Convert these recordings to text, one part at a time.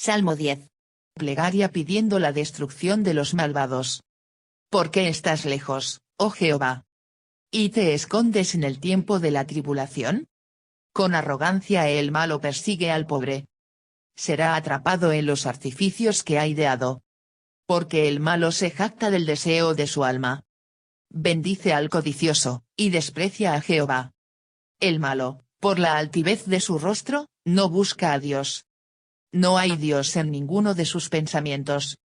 Salmo 10. Plegaria pidiendo la destrucción de los malvados. ¿Por qué estás lejos, oh Jehová? ¿Y te escondes en el tiempo de la tribulación? Con arrogancia el malo persigue al pobre. Será atrapado en los artificios que ha ideado. Porque el malo se jacta del deseo de su alma. Bendice al codicioso, y desprecia a Jehová. El malo, por la altivez de su rostro, no busca a Dios. No hay Dios en ninguno de sus pensamientos.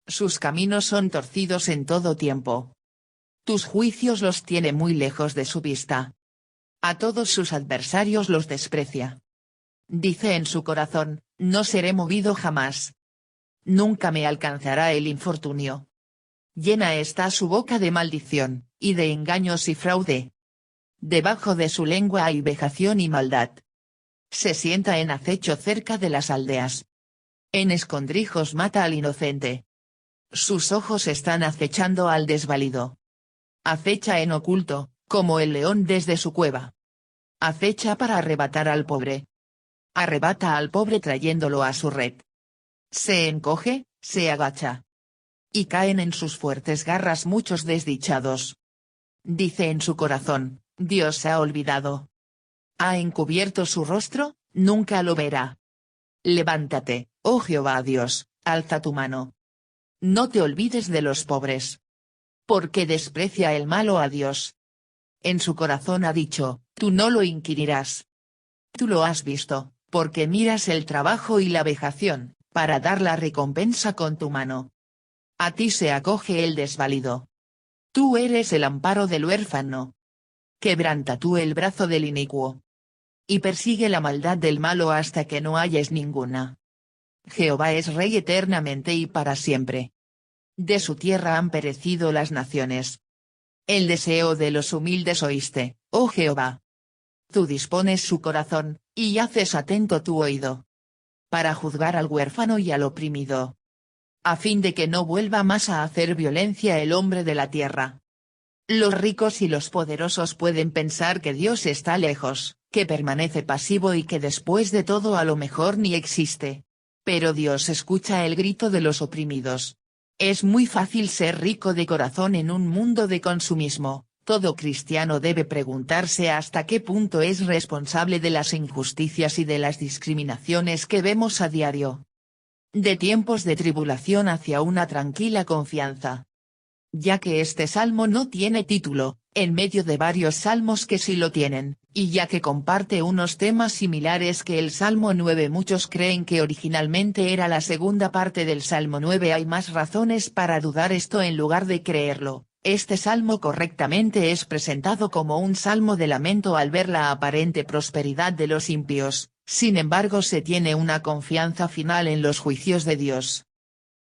Sus caminos son torcidos en todo tiempo. Tus juicios los tiene muy lejos de su vista. A todos sus adversarios los desprecia. Dice en su corazón, no seré movido jamás. Nunca me alcanzará el infortunio. Llena está su boca de maldición, y de engaños y fraude. Debajo de su lengua hay vejación y maldad. Se sienta en acecho cerca de las aldeas. En escondrijos mata al inocente. Sus ojos están acechando al desvalido. Acecha en oculto, como el león desde su cueva. Acecha para arrebatar al pobre. Arrebata al pobre trayéndolo a su red. Se encoge, se agacha. Y caen en sus fuertes garras muchos desdichados. Dice en su corazón, Dios ha olvidado. ¿Ha encubierto su rostro? Nunca lo verá. Levántate, oh Jehová Dios, alza tu mano. No te olvides de los pobres. Porque desprecia el malo a Dios. En su corazón ha dicho, tú no lo inquirirás. Tú lo has visto, porque miras el trabajo y la vejación, para dar la recompensa con tu mano. A ti se acoge el desvalido. Tú eres el amparo del huérfano. Quebranta tú el brazo del inicuo. Y persigue la maldad del malo hasta que no halles ninguna. Jehová es rey eternamente y para siempre. De su tierra han perecido las naciones. El deseo de los humildes oíste, oh Jehová. Tú dispones su corazón, y haces atento tu oído. Para juzgar al huérfano y al oprimido. A fin de que no vuelva más a hacer violencia el hombre de la tierra. Los ricos y los poderosos pueden pensar que Dios está lejos, que permanece pasivo y que después de todo a lo mejor ni existe. Pero Dios escucha el grito de los oprimidos. Es muy fácil ser rico de corazón en un mundo de consumismo. Todo cristiano debe preguntarse hasta qué punto es responsable de las injusticias y de las discriminaciones que vemos a diario. De tiempos de tribulación hacia una tranquila confianza. Ya que este salmo no tiene título, en medio de varios salmos que sí lo tienen, y ya que comparte unos temas similares que el Salmo 9, muchos creen que originalmente era la segunda parte del Salmo 9, hay más razones para dudar esto en lugar de creerlo. Este salmo correctamente es presentado como un salmo de lamento al ver la aparente prosperidad de los impíos, sin embargo se tiene una confianza final en los juicios de Dios.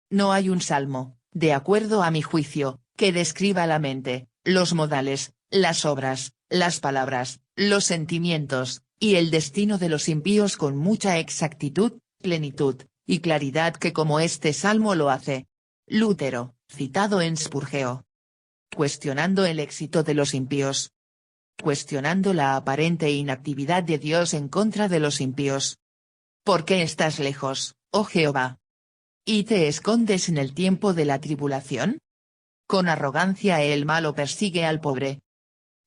No hay un salmo, de acuerdo a mi juicio, que describa la mente, los modales, las obras, las palabras, los sentimientos, y el destino de los impíos con mucha exactitud, plenitud, y claridad que como este salmo lo hace. Lutero, citado en Spurgeo. Cuestionando el éxito de los impíos. Cuestionando la aparente inactividad de Dios en contra de los impíos. ¿Por qué estás lejos, oh Jehová? ¿Y te escondes en el tiempo de la tribulación? Con arrogancia el malo persigue al pobre.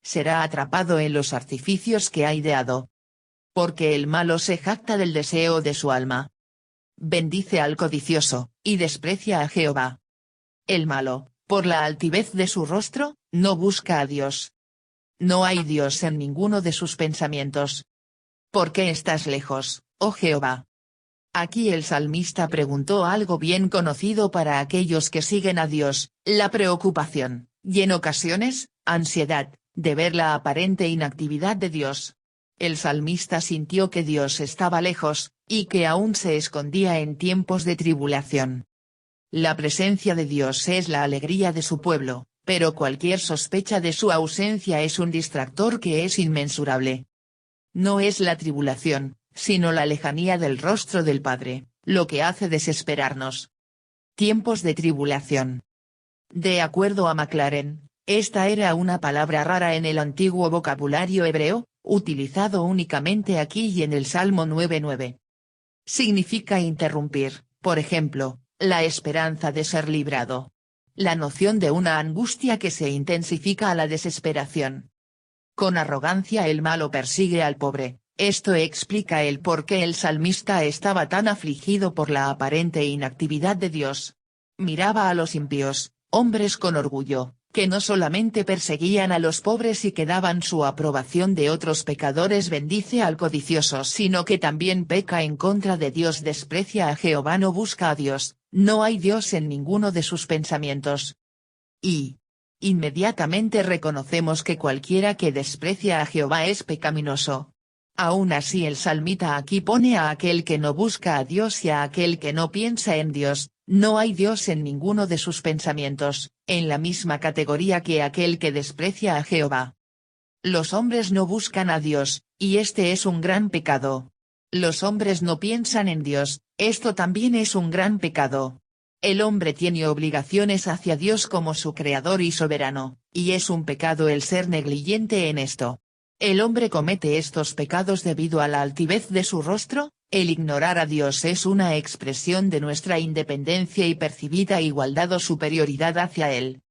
Será atrapado en los artificios que ha ideado. Porque el malo se jacta del deseo de su alma. Bendice al codicioso, y desprecia a Jehová. El malo, por la altivez de su rostro, no busca a Dios. No hay Dios en ninguno de sus pensamientos. ¿Por qué estás lejos, oh Jehová? Aquí el salmista preguntó algo bien conocido para aquellos que siguen a Dios, la preocupación, y en ocasiones, ansiedad, de ver la aparente inactividad de Dios. El salmista sintió que Dios estaba lejos, y que aún se escondía en tiempos de tribulación. La presencia de Dios es la alegría de su pueblo, pero cualquier sospecha de su ausencia es un distractor que es inmensurable. No es la tribulación, sino la lejanía del rostro del Padre, lo que hace desesperarnos. Tiempos de tribulación. De acuerdo a Maclaren, esta era una palabra rara en el antiguo vocabulario hebreo, utilizado únicamente aquí y en el Salmo 9:9. significa interrumpir, por ejemplo, la esperanza de ser librado. La noción de una angustia que se intensifica a la desesperación. Con arrogancia el malo persigue al pobre, esto explica el por qué el salmista estaba tan afligido por la aparente inactividad de Dios. Miraba a los impíos, hombres con orgullo, que no solamente perseguían a los pobres y que daban su aprobación de otros pecadores, bendice al codicioso, sino que también peca en contra de Dios, desprecia a Jehová, no busca a Dios, no hay Dios en ninguno de sus pensamientos. Y inmediatamente reconocemos que cualquiera que desprecia a Jehová es pecaminoso. Aún así el salmita aquí pone a aquel que no busca a Dios y a aquel que no piensa en Dios, no hay Dios en ninguno de sus pensamientos, en la misma categoría que aquel que desprecia a Jehová. Los hombres no buscan a Dios, y este es un gran pecado. Los hombres no piensan en Dios, esto también es un gran pecado. El hombre tiene obligaciones hacia Dios como su creador y soberano, y es un pecado el ser negligente en esto. El hombre comete estos pecados debido a la altivez de su rostro, el ignorar a Dios es una expresión de nuestra independencia y percibida igualdad o superioridad hacia Él.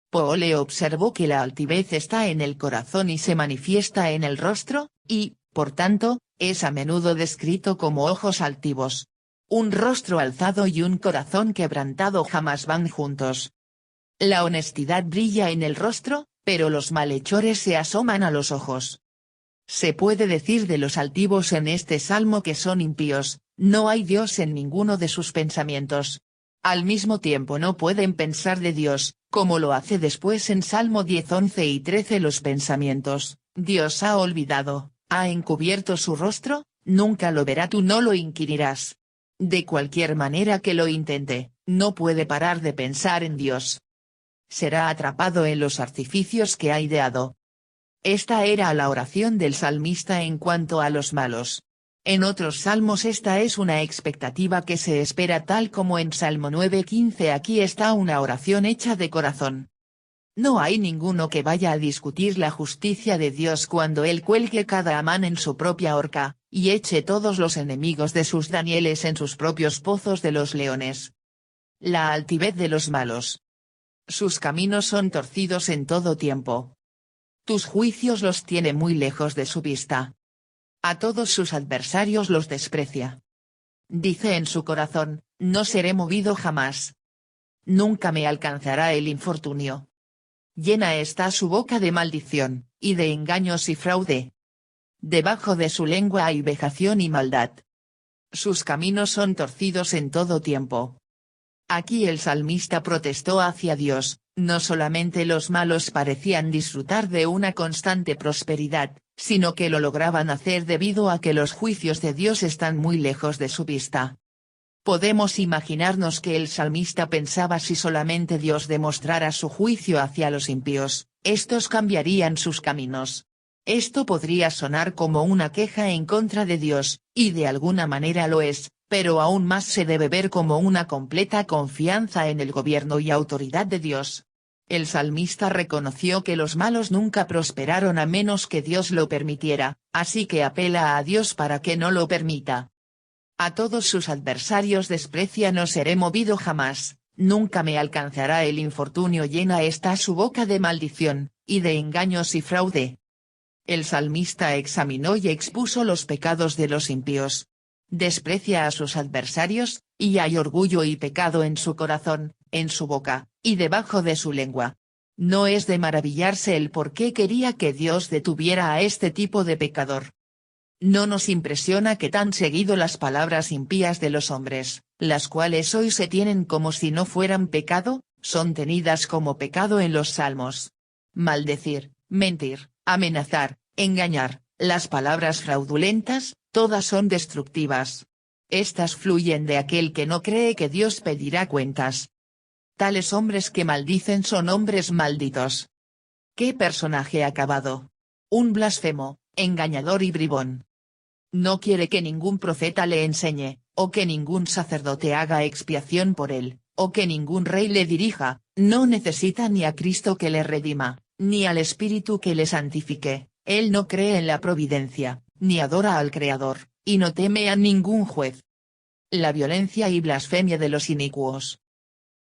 Poole observó que la altivez está en el corazón y se manifiesta en el rostro, y, por tanto, es a menudo descrito como ojos altivos. Un rostro alzado y un corazón quebrantado jamás van juntos. La honestidad brilla en el rostro, pero los malhechores se asoman a los ojos. Se puede decir de los altivos en este salmo que son impíos, no hay Dios en ninguno de sus pensamientos. Al mismo tiempo no pueden pensar de Dios, como lo hace después en Salmo 10, 11 y 13 los pensamientos, Dios ha olvidado, ha encubierto su rostro, nunca lo verá, tú no lo inquirirás. De cualquier manera que lo intente, no puede parar de pensar en Dios. Será atrapado en los artificios que ha ideado. Esta era la oración del salmista en cuanto a los malos. En otros salmos esta es una expectativa que se espera, tal como en Salmo 9:15. Aquí está una oración hecha de corazón. No hay ninguno que vaya a discutir la justicia de Dios cuando Él cuelgue cada Amán en su propia horca, y eche todos los enemigos de sus Danieles en sus propios pozos de los leones. La altivez de los malos. Sus caminos son torcidos en todo tiempo. Tus juicios los tiene muy lejos de su vista. A todos sus adversarios los desprecia. Dice en su corazón, no seré movido jamás. Nunca me alcanzará el infortunio. Llena está su boca de maldición, y de engaños y fraude. Debajo de su lengua hay vejación y maldad. Sus caminos son torcidos en todo tiempo. Aquí el salmista protestó hacia Dios, no solamente los malos parecían disfrutar de una constante prosperidad, sino que lo lograban hacer debido a que los juicios de Dios están muy lejos de su vista. Podemos imaginarnos que el salmista pensaba: si solamente Dios demostrara su juicio hacia los impíos, estos cambiarían sus caminos. Esto podría sonar como una queja en contra de Dios, y de alguna manera lo es, pero aún más se debe ver como una completa confianza en el gobierno y autoridad de Dios. El salmista reconoció que los malos nunca prosperaron a menos que Dios lo permitiera, así que apela a Dios para que no lo permita. A todos sus adversarios desprecia: no seré movido jamás, nunca me alcanzará el infortunio. Llena está su boca de maldición, y de engaños y fraude. El salmista examinó y expuso los pecados de los impíos. Desprecia a sus adversarios, y hay orgullo y pecado en su corazón, en su boca, y debajo de su lengua. No es de maravillarse el por qué quería que Dios detuviera a este tipo de pecador. No nos impresiona que tan seguido las palabras impías de los hombres, las cuales hoy se tienen como si no fueran pecado, son tenidas como pecado en los salmos. Maldecir, mentir, amenazar, engañar, las palabras fraudulentas, todas son destructivas. Estas fluyen de aquel que no cree que Dios pedirá cuentas. Tales hombres que maldicen son hombres malditos. ¿Qué personaje acabado? Un blasfemo, engañador y bribón. No quiere que ningún profeta le enseñe, o que ningún sacerdote haga expiación por él, o que ningún rey le dirija. No necesita ni a Cristo que le redima, ni al Espíritu que le santifique. Él no cree en la providencia, ni adora al Creador, y no teme a ningún juez. La violencia y blasfemia de los inicuos.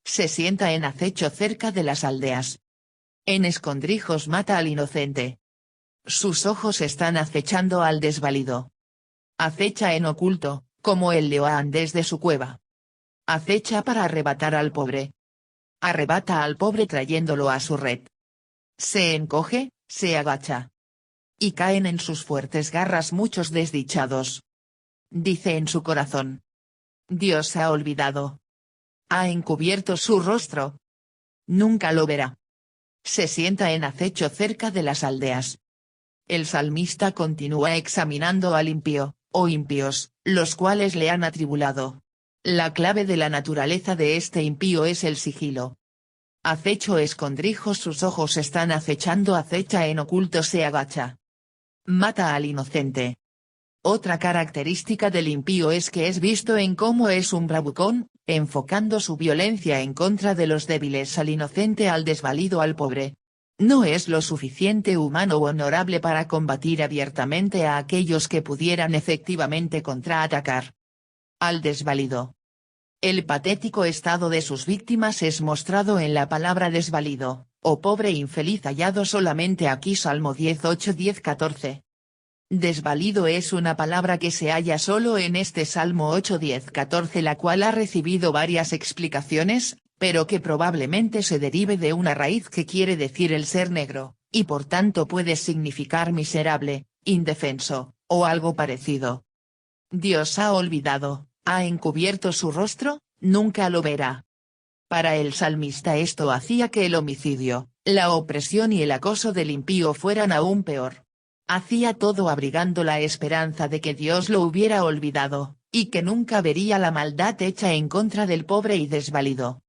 Se sienta en acecho cerca de las aldeas. En escondrijos mata al inocente. Sus ojos están acechando al desvalido. Acecha en oculto, como el león desde su cueva. Acecha para arrebatar al pobre. Arrebata al pobre trayéndolo a su red. Se encoge, se agacha. Y caen en sus fuertes garras muchos desdichados. Dice en su corazón: Dios ha olvidado. Ha encubierto su rostro. Nunca lo verá. Se sienta en acecho cerca de las aldeas. El salmista continúa examinando al impío, o impíos, los cuales le han atribulado. La clave de la naturaleza de este impío es el sigilo. Acecho escondrijos, sus ojos están acechando, acecha en oculto, se agacha. Mata al inocente. Otra característica del impío es que es visto en cómo es un bravucón, enfocando su violencia en contra de los débiles, al inocente, al desvalido, al pobre. No es lo suficiente humano o honorable para combatir abiertamente a aquellos que pudieran efectivamente contraatacar. Al desvalido. El patético estado de sus víctimas es mostrado en la palabra desvalido, o pobre infeliz, hallado solamente aquí. Salmo 18, 10, 14. Desvalido es una palabra que se halla solo en este Salmo 8, 10, 14, la cual ha recibido varias explicaciones, pero que probablemente se derive de una raíz que quiere decir el ser negro, y por tanto puede significar miserable, indefenso, o algo parecido. Dios ha olvidado, ha encubierto su rostro, nunca lo verá. Para el salmista esto hacía que el homicidio, la opresión y el acoso del impío fueran aún peor. Hacía todo abrigando la esperanza de que Dios lo hubiera olvidado, y que nunca vería la maldad hecha en contra del pobre y desvalido.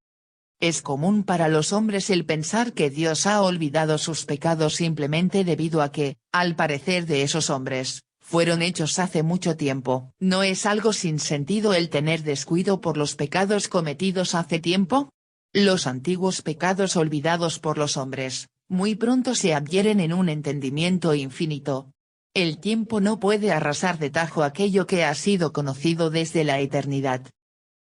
Es común para los hombres el pensar que Dios ha olvidado sus pecados simplemente debido a que, al parecer de esos hombres, fueron hechos hace mucho tiempo. ¿No es algo sin sentido el tener descuido por los pecados cometidos hace tiempo? Los antiguos pecados olvidados por los hombres, muy pronto se adhieren en un entendimiento infinito. El tiempo no puede arrasar de tajo aquello que ha sido conocido desde la eternidad.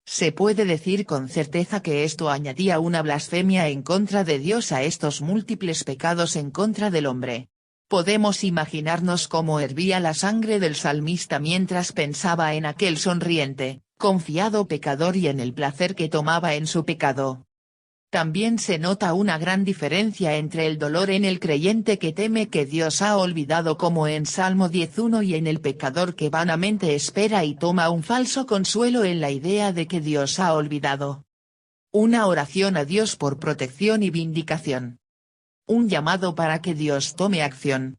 Se puede decir con certeza que esto añadía una blasfemia en contra de Dios a estos múltiples pecados en contra del hombre. Podemos imaginarnos cómo hervía la sangre del salmista mientras pensaba en aquel sonriente, confiado pecador y en el placer que tomaba en su pecado. También se nota una gran diferencia entre el dolor en el creyente que teme que Dios ha olvidado como en Salmo 10:1 y en el pecador que vanamente espera y toma un falso consuelo en la idea de que Dios ha olvidado. Una oración a Dios por protección y vindicación. Un llamado para que Dios tome acción.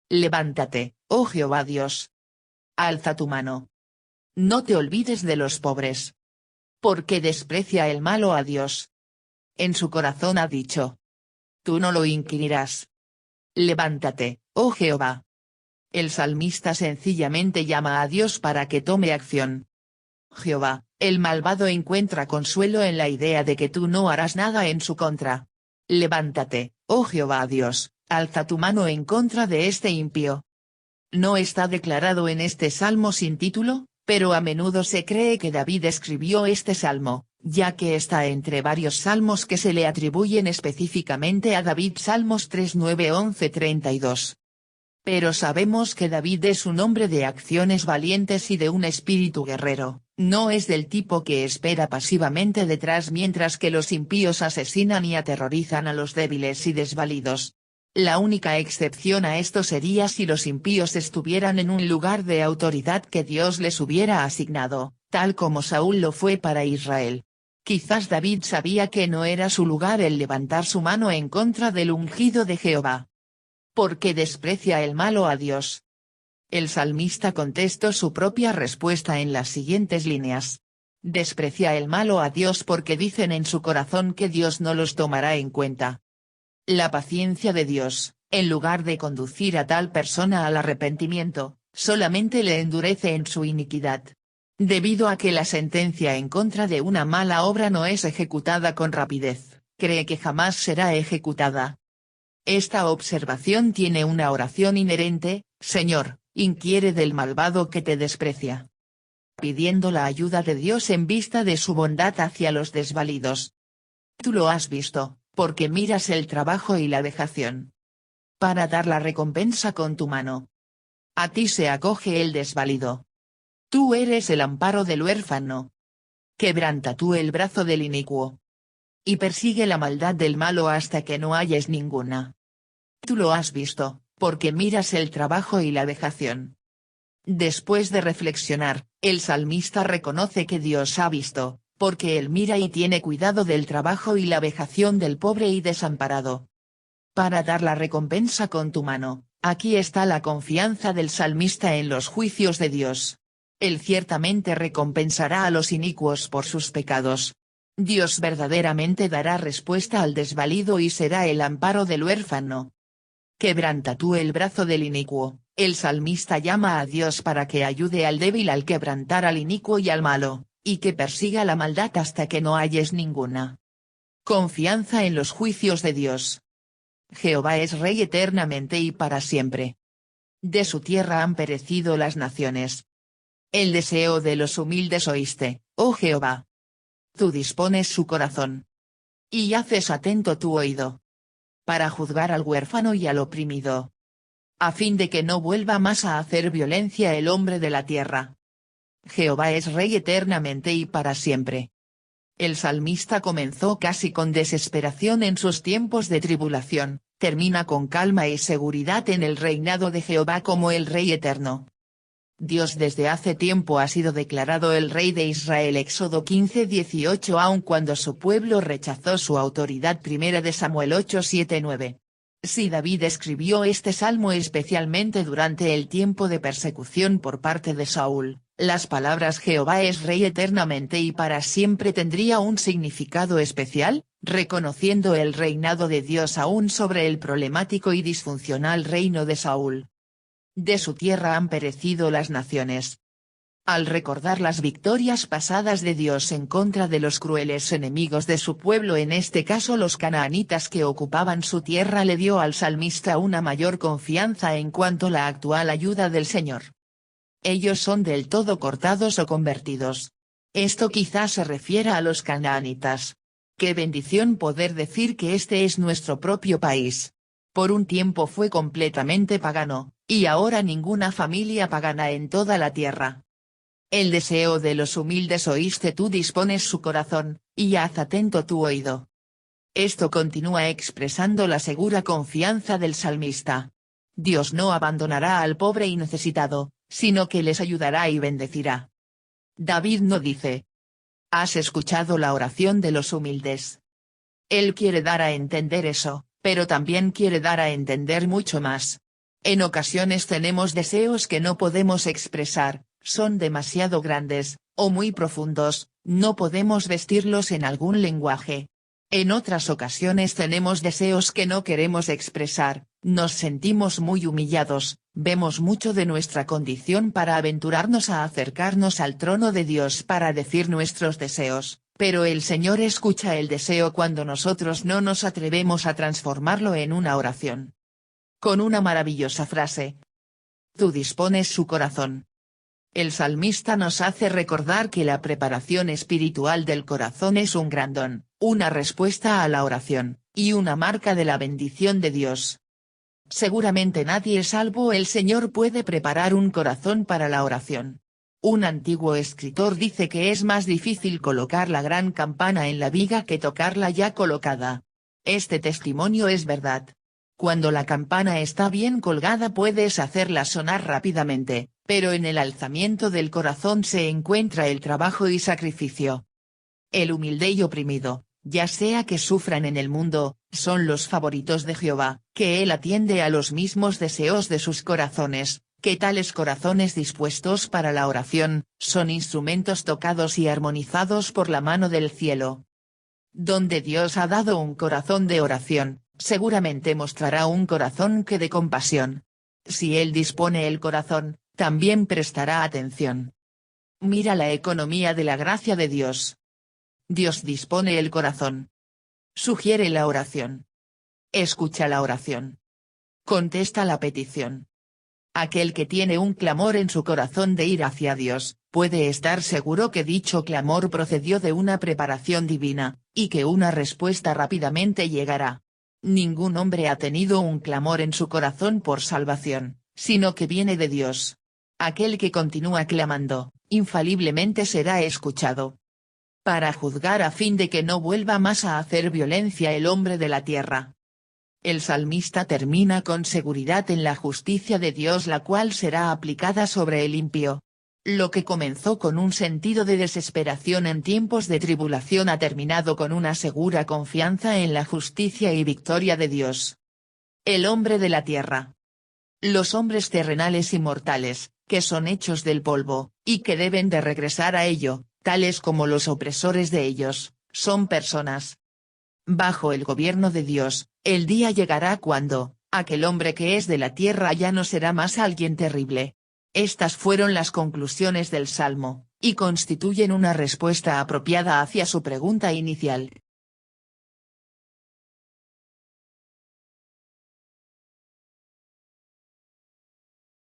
Levántate, oh Jehová Dios. Alza tu mano. No te olvides de los pobres. Porque desprecia el malo a Dios. En su corazón ha dicho: tú no lo inquirirás. Levántate, oh Jehová. El salmista sencillamente llama a Dios para que tome acción. Jehová, el malvado encuentra consuelo en la idea de que tú no harás nada en su contra. Levántate, oh Jehová Dios, alza tu mano en contra de este impío. No está declarado en este salmo sin título, pero a menudo se cree que David escribió este salmo, ya que está entre varios salmos que se le atribuyen específicamente a David. Salmos 3, 9, 11, 32. Pero sabemos que David es un hombre de acciones valientes y de un espíritu guerrero, no es del tipo que espera pasivamente detrás mientras que los impíos asesinan y aterrorizan a los débiles y desvalidos. La única excepción a esto sería si los impíos estuvieran en un lugar de autoridad que Dios les hubiera asignado, tal como Saúl lo fue para Israel. Quizás David sabía que no era su lugar el levantar su mano en contra del ungido de Jehová. Porque desprecia el malo a Dios. El salmista contestó su propia respuesta en las siguientes líneas. Desprecia el malo a Dios porque dicen en su corazón que Dios no los tomará en cuenta. La paciencia de Dios, en lugar de conducir a tal persona al arrepentimiento, solamente le endurece en su iniquidad. Debido a que la sentencia en contra de una mala obra no es ejecutada con rapidez, cree que jamás será ejecutada. Esta observación tiene una oración inherente: Señor, inquiere del malvado que te desprecia. pidiendo la ayuda de Dios en vista de su bondad hacia los desvalidos. Tú lo has visto, porque miras el trabajo y la vejación. Para dar la recompensa con tu mano. A ti se acoge el desvalido. Tú eres el amparo del huérfano. Quebranta tú el brazo del inicuo. Y persigue la maldad del malo hasta que no halles ninguna. Tú lo has visto, porque miras el trabajo y la vejación. Después de reflexionar, el salmista reconoce que Dios ha visto, porque Él mira y tiene cuidado del trabajo y la vejación del pobre y desamparado. Para dar la recompensa con tu mano, aquí está la confianza del salmista en los juicios de Dios. Él ciertamente recompensará a los inicuos por sus pecados. Dios verdaderamente dará respuesta al desvalido y será el amparo del huérfano. Quebranta tú el brazo del inicuo. El salmista llama a Dios para que ayude al débil al quebrantar al inicuo y al malo, y que persiga la maldad hasta que no halles ninguna. Confianza en los juicios de Dios. Jehová es Rey eternamente y para siempre. De su tierra han perecido las naciones. El deseo de los humildes oíste, oh Jehová. Tú dispones su corazón. Y haces atento tu oído. Para juzgar al huérfano y al oprimido. A fin de que no vuelva más a hacer violencia el hombre de la tierra. Jehová es Rey eternamente y para siempre. El salmista comenzó casi con desesperación en sus tiempos de tribulación, termina con calma y seguridad en el reinado de Jehová como el Rey eterno. Dios desde hace tiempo ha sido declarado el Rey de Israel. Éxodo 15:18. Aun cuando su pueblo rechazó su autoridad. 1 de Samuel 8:7-9. Si David escribió este salmo especialmente durante el tiempo de persecución por parte de Saúl, las palabras Jehová es Rey eternamente y para siempre tendría un significado especial, reconociendo el reinado de Dios aún sobre el problemático y disfuncional reino de Saúl. De su tierra han perecido las naciones. Al recordar las victorias pasadas de Dios en contra de los crueles enemigos de su pueblo, en este caso los canaanitas que ocupaban su tierra, le dio al salmista una mayor confianza en cuanto a la actual ayuda del Señor. Ellos son del todo cortados o convertidos. Esto quizás se refiera a los canaanitas. Qué bendición poder decir que este es nuestro propio país. Por un tiempo fue completamente pagano, y ahora ninguna familia pagana en toda la tierra. El deseo de los humildes oíste, tú dispones su corazón, y haz atento tu oído. Esto continúa expresando la segura confianza del salmista. Dios no abandonará al pobre y necesitado, sino que les ayudará y bendecirá. David no dice: ¿has escuchado la oración de los humildes? Él quiere dar a entender eso, pero también quiere dar a entender mucho más. En ocasiones tenemos deseos que no podemos expresar, son demasiado grandes, o muy profundos, no podemos vestirlos en algún lenguaje. En otras ocasiones tenemos deseos que no queremos expresar, nos sentimos muy humillados, vemos mucho de nuestra condición para aventurarnos a acercarnos al trono de Dios para decir nuestros deseos, pero el Señor escucha el deseo cuando nosotros no nos atrevemos a transformarlo en una oración. Con una maravillosa frase: tú dispones su corazón. El salmista nos hace recordar que la preparación espiritual del corazón es un gran don, una respuesta a la oración, y una marca de la bendición de Dios. Seguramente nadie salvo el Señor puede preparar un corazón para la oración. Un antiguo escritor dice que es más difícil colocar la gran campana en la viga que tocarla ya colocada. Este testimonio es verdad. Cuando la campana está bien colgada puedes hacerla sonar rápidamente, pero en el alzamiento del corazón se encuentra el trabajo y sacrificio. El humilde y oprimido, ya sea que sufran en el mundo, son los favoritos de Jehová, que Él atiende a los mismos deseos de sus corazones, que tales corazones dispuestos para la oración, son instrumentos tocados y armonizados por la mano del cielo. Donde Dios ha dado un corazón de oración, seguramente mostrará un corazón que de compasión. Si Él dispone el corazón, también prestará atención. Mira la economía de la gracia de Dios. Dios dispone el corazón. Sugiere la oración. Escucha la oración. Contesta la petición. Aquel que tiene un clamor en su corazón de ir hacia Dios, puede estar seguro que dicho clamor procedió de una preparación divina, y que una respuesta rápidamente llegará. Ningún hombre ha tenido un clamor en su corazón por salvación, sino que viene de Dios. Aquel que continúa clamando, infaliblemente será escuchado. Para juzgar a fin de que no vuelva más a hacer violencia el hombre de la tierra. El salmista termina con seguridad en la justicia de Dios, la cual será aplicada sobre el impío. Lo que comenzó con un sentido de desesperación en tiempos de tribulación ha terminado con una segura confianza en la justicia y victoria de Dios. El hombre de la tierra. Los hombres terrenales y mortales, que son hechos del polvo, y que deben de regresar a ello, tales como los opresores de ellos, son personas. Bajo el gobierno de Dios, el día llegará cuando, aquel hombre que es de la tierra ya no será más alguien terrible. Estas fueron las conclusiones del Salmo, y constituyen una respuesta apropiada hacia su pregunta inicial.